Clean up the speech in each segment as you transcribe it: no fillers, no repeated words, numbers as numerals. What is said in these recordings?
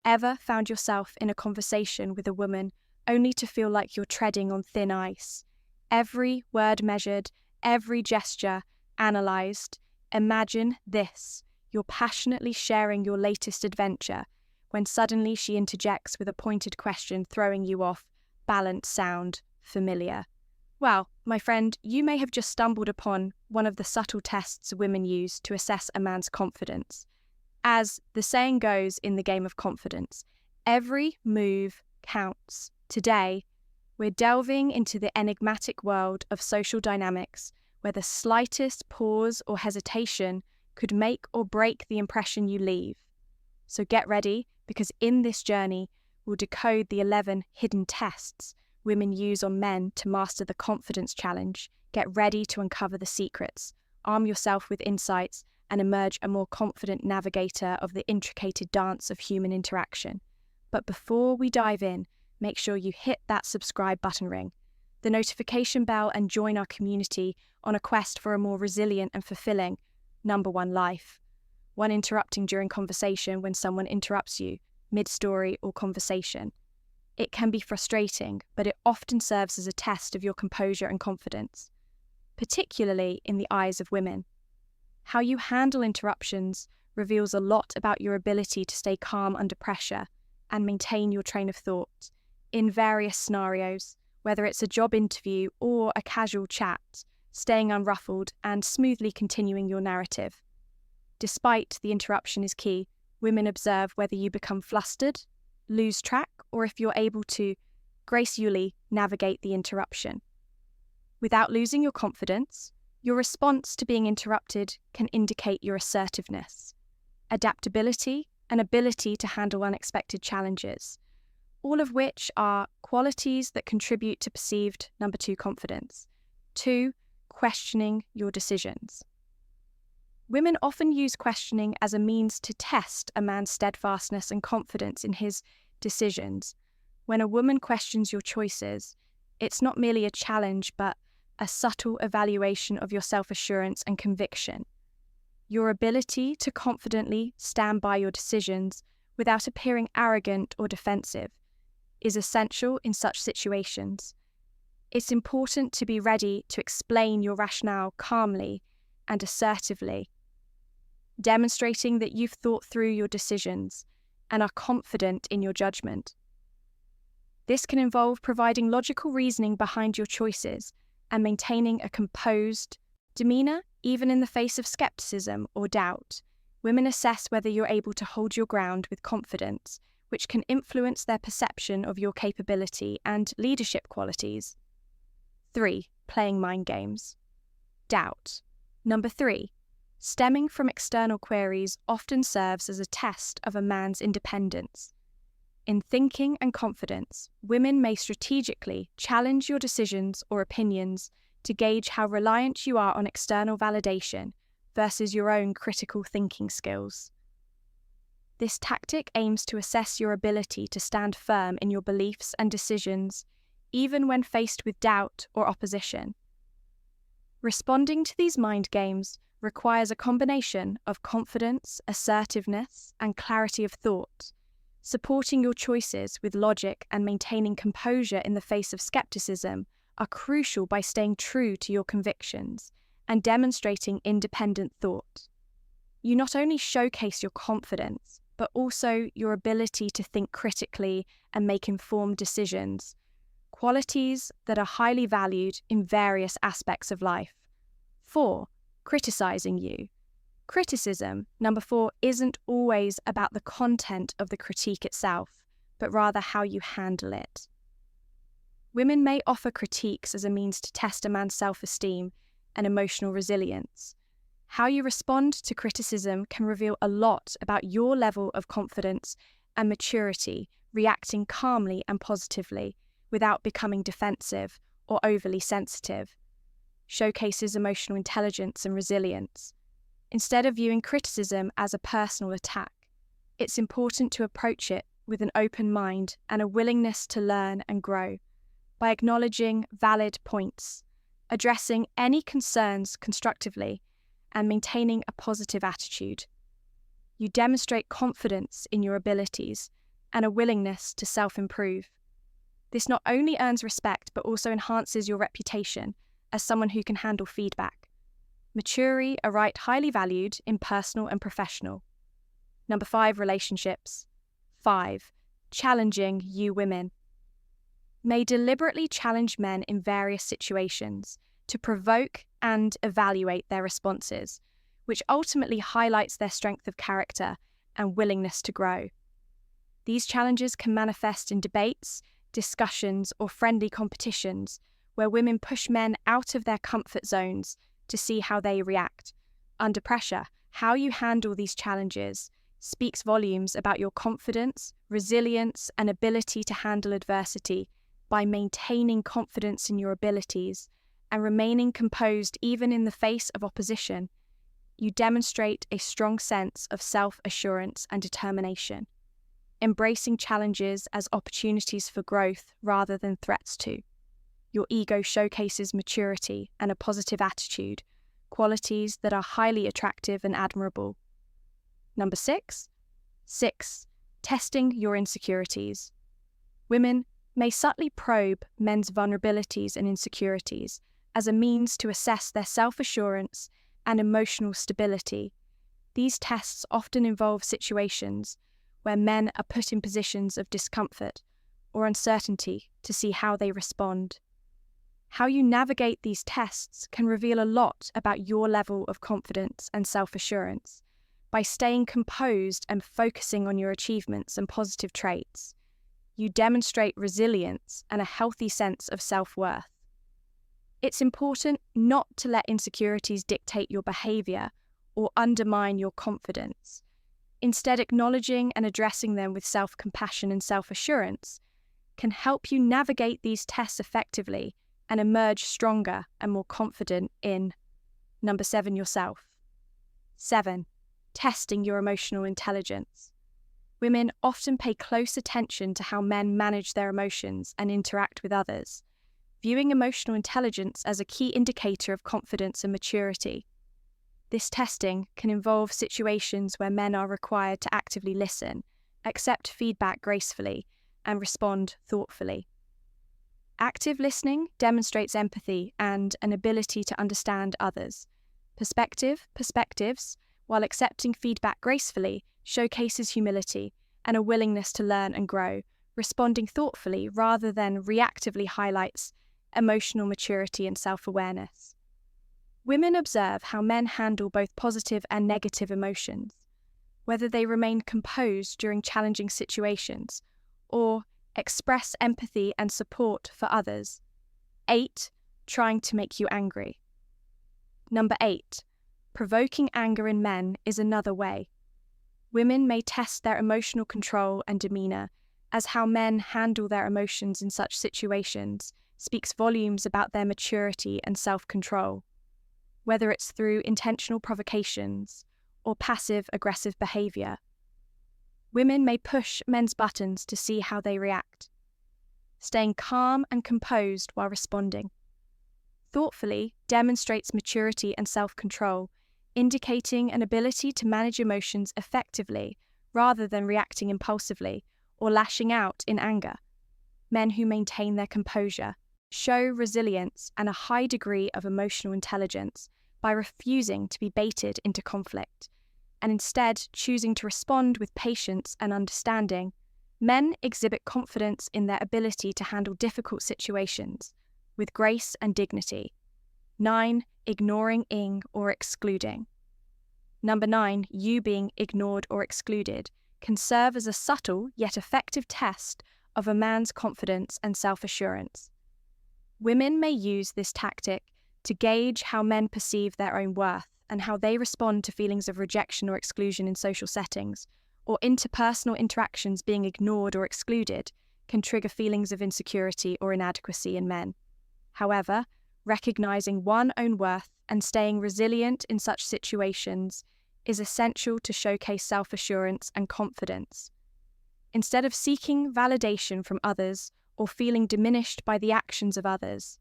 Ever found yourself in a conversation with a woman only to feel like you're treading on thin ice? Every word measured, every gesture analysed. Imagine this. You're passionately sharing your latest adventure when suddenly she interjects with a pointed question throwing you off. Balance sound familiar? Well, my friend, you may have just stumbled upon one of the subtle tests women use to assess a man's confidence. As the saying goes in the game of confidence, every move counts. Today, we're delving into the enigmatic world of social dynamics where the slightest pause or hesitation could make or break the impression you leave. So get ready, because in this journey, we'll decode the 11 hidden tests women use on men to master the confidence challenge. Get ready to uncover the secrets, arm yourself with insights, and emerge a more confident navigator of the intricate dance of human interaction. But before we dive in, make sure you hit that subscribe button ring, the notification bell, and join our community on a quest for a more resilient and fulfilling number one life. One interrupting during conversation when someone interrupts you, mid-story or conversation. It can be frustrating, but it often serves as a test of your composure and confidence, particularly in the eyes of women. How you handle interruptions reveals a lot about your ability to stay calm under pressure and maintain your train of thought in various scenarios, whether it's a job interview or a casual chat, staying unruffled and smoothly continuing your narrative. Despite the interruption is key, women observe whether you become flustered, lose track, or if you're able to gracefully navigate the interruption. Without losing your confidence, your response to being interrupted can indicate your assertiveness, adaptability, and ability to handle unexpected challenges, all of which are qualities that contribute to perceived number 2 confidence. 2, questioning your decisions. Women often use questioning as a means to test a man's steadfastness and confidence in his decisions. When a woman questions your choices, it's not merely a challenge, but a subtle evaluation of your self-assurance and conviction. Your ability to confidently stand by your decisions without appearing arrogant or defensive is essential in such situations. It's important to be ready to explain your rationale calmly and assertively, demonstrating that you've thought through your decisions and are confident in your judgment. This can involve providing logical reasoning behind your choices and maintaining a composed demeanor, even in the face of skepticism or doubt. Women assess whether you're able to hold your ground with confidence, which can influence their perception of your capability and leadership qualities. 3, playing mind games. Doubt. Number 3, stemming from external queries often serves as a test of a man's independence. In thinking and confidence, women may strategically challenge your decisions or opinions to gauge how reliant you are on external validation versus your own critical thinking skills. This tactic aims to assess your ability to stand firm in your beliefs and decisions, even when faced with doubt or opposition. Responding to these mind games requires a combination of confidence, assertiveness, and clarity of thought. Supporting your choices with logic and maintaining composure in the face of skepticism are crucial by staying true to your convictions and demonstrating independent thought. You not only showcase your confidence, but also your ability to think critically and make informed decisions, qualities that are highly valued in various aspects of life. 4, criticizing you. Criticism, number 4, isn't always about the content of the critique itself, but rather how you handle it. Women may offer critiques as a means to test a man's self-esteem and emotional resilience. How you respond to criticism can reveal a lot about your level of confidence and maturity, reacting calmly and positively without becoming defensive or overly sensitive. Showcases emotional intelligence and resilience. Instead of viewing criticism as a personal attack, it's important to approach it with an open mind and a willingness to learn and grow. By acknowledging valid points, addressing any concerns constructively, and maintaining a positive attitude, you demonstrate confidence in your abilities and a willingness to self-improve. This not only earns respect but also enhances your reputation as someone who can handle feedback. Maturity, a right highly valued in personal and professional. Number 5, relationships. 5, challenging you women. May deliberately challenge men in various situations to provoke and evaluate their responses, which ultimately highlights their strength of character and willingness to grow. These challenges can manifest in debates, discussions, or friendly competitions where women push men out of their comfort zones to see how they react. Under pressure, how you handle these challenges speaks volumes about your confidence, resilience, and ability to handle adversity by maintaining confidence in your abilities and remaining composed even in the face of opposition. You demonstrate a strong sense of self-assurance and determination, embracing challenges as opportunities for growth rather than threats to. Your ego showcases maturity and a positive attitude, qualities that are highly attractive and admirable. Number 6. 6. Testing your insecurities. Women may subtly probe men's vulnerabilities and insecurities as a means to assess their self-assurance and emotional stability. These tests often involve situations where men are put in positions of discomfort or uncertainty to see how they respond. How you navigate these tests can reveal a lot about your level of confidence and self-assurance. By staying composed and focusing on your achievements and positive traits, you demonstrate resilience and a healthy sense of self-worth. It's important not to let insecurities dictate your behavior or undermine your confidence. Instead, acknowledging and addressing them with self-compassion and self-assurance can help you navigate these tests effectively and emerge stronger and more confident in Number 7, yourself. 7. Testing your emotional intelligence. Women often pay close attention to how men manage their emotions and interact with others, viewing emotional intelligence as a key indicator of confidence and maturity. This testing can involve situations where men are required to actively listen, accept feedback gracefully, and respond thoughtfully. Active listening demonstrates empathy and an ability to understand others. Perspectives, while accepting feedback gracefully, showcases humility and a willingness to learn and grow. Responding thoughtfully rather than reactively highlights emotional maturity and self-awareness. Women observe how men handle both positive and negative emotions, whether they remain composed during challenging situations or express empathy and support for others. 8. Trying to make you angry. Number 8. Provoking anger in men is another way. Women may test their emotional control and demeanor, as how men handle their emotions in such situations speaks volumes about their maturity and self-control. Whether it's through intentional provocations or passive-aggressive behavior, women may push men's buttons to see how they react, staying calm and composed while responding. Thoughtfully demonstrates maturity and self-control, indicating an ability to manage emotions effectively rather than reacting impulsively or lashing out in anger. Men who maintain their composure show resilience and a high degree of emotional intelligence by refusing to be baited into conflict, and instead choosing to respond with patience and understanding. Men exhibit confidence in their ability to handle difficult situations with grace and dignity. 9. Ignoring or excluding. Number 9. You being ignored or excluded can serve as a subtle yet effective test of a man's confidence and self-assurance. Women may use this tactic to gauge how men perceive their own worth and how they respond to feelings of rejection or exclusion in social settings, or interpersonal interactions. Being ignored or excluded can trigger feelings of insecurity or inadequacy in men. However, recognizing one's own worth and staying resilient in such situations is essential to showcase self-assurance and confidence. Instead of seeking validation from others or feeling diminished by the actions of others,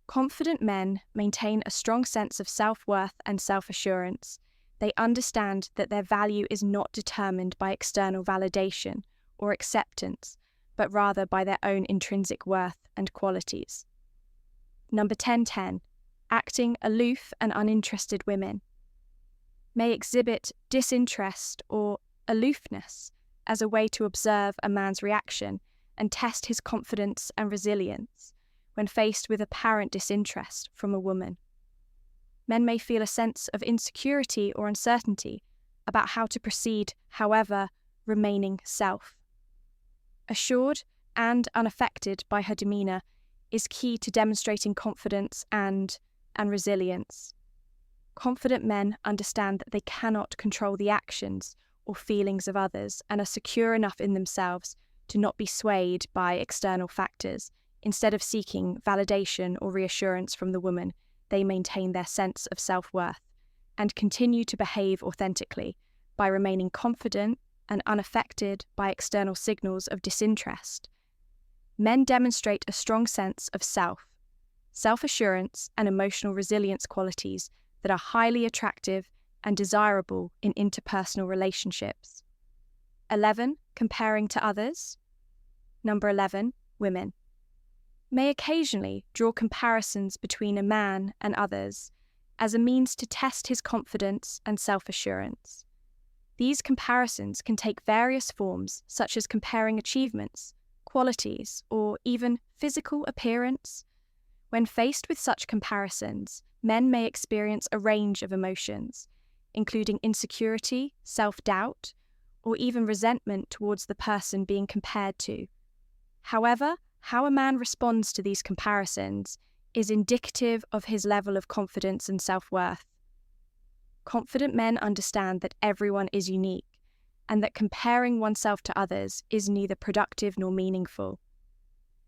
confident men maintain a strong sense of self-worth and self-assurance. They understand that their value is not determined by external validation or acceptance, but rather by their own intrinsic worth and qualities. Number 1010. Acting aloof and uninterested women may exhibit disinterest or aloofness as a way to observe a man's reaction and test his confidence and resilience when faced with apparent disinterest from a woman. Men may feel a sense of insecurity or uncertainty about how to proceed, however, remaining self. Assured and unaffected by her demeanour is key to demonstrating confidence and resilience. Confident men understand that they cannot control the actions or feelings of others and are secure enough in themselves to not be swayed by external factors. Instead of seeking validation or reassurance from the woman, they maintain their sense of self-worth and continue to behave authentically by remaining confident and unaffected by external signals of disinterest. Men demonstrate a strong sense of self-assurance and emotional resilience qualities that are highly attractive and desirable in interpersonal relationships. 11. Comparing to others. Number 11. Women may occasionally draw comparisons between a man and others as a means to test his confidence and self-assurance. These comparisons can take various forms, such as comparing achievements, qualities, or even physical appearance. When faced with such comparisons, men may experience a range of emotions, including insecurity, self-doubt, or even resentment towards the person being compared to. However, how a man responds to these comparisons is indicative of his level of confidence and self-worth. Confident men understand that everyone is unique and that comparing oneself to others is neither productive nor meaningful.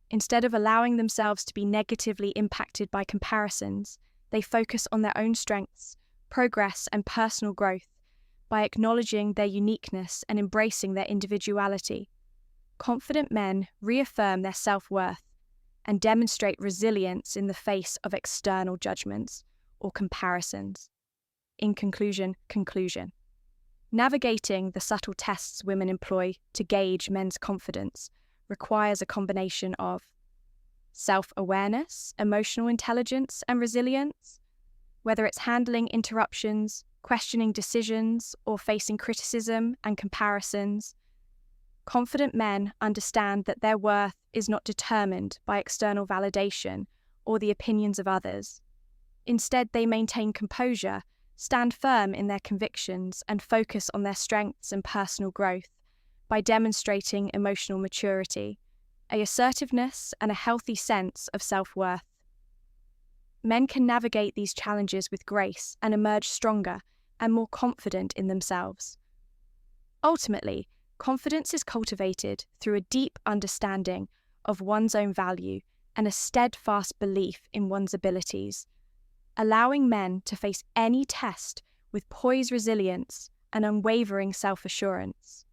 Instead of allowing themselves to be negatively impacted by comparisons, they focus on their own strengths, progress, and personal growth by acknowledging their uniqueness and embracing their individuality. Confident men reaffirm their self-worth and demonstrate resilience in the face of external judgments or comparisons. In conclusion. Navigating the subtle tests women employ to gauge men's confidence requires a combination of self-awareness, emotional intelligence, and resilience. Whether it's handling interruptions, questioning decisions, or facing criticism and comparisons, confident men understand that their worth is not determined by external validation or the opinions of others. Instead, they maintain composure, stand firm in their convictions, and focus on their strengths and personal growth by demonstrating emotional maturity, assertiveness, and a healthy sense of self-worth. Men can navigate these challenges with grace and emerge stronger and more confident in themselves. Ultimately, confidence is cultivated through a deep understanding of one's own value and a steadfast belief in one's abilities, allowing men to face any test with poised resilience and unwavering self-assurance.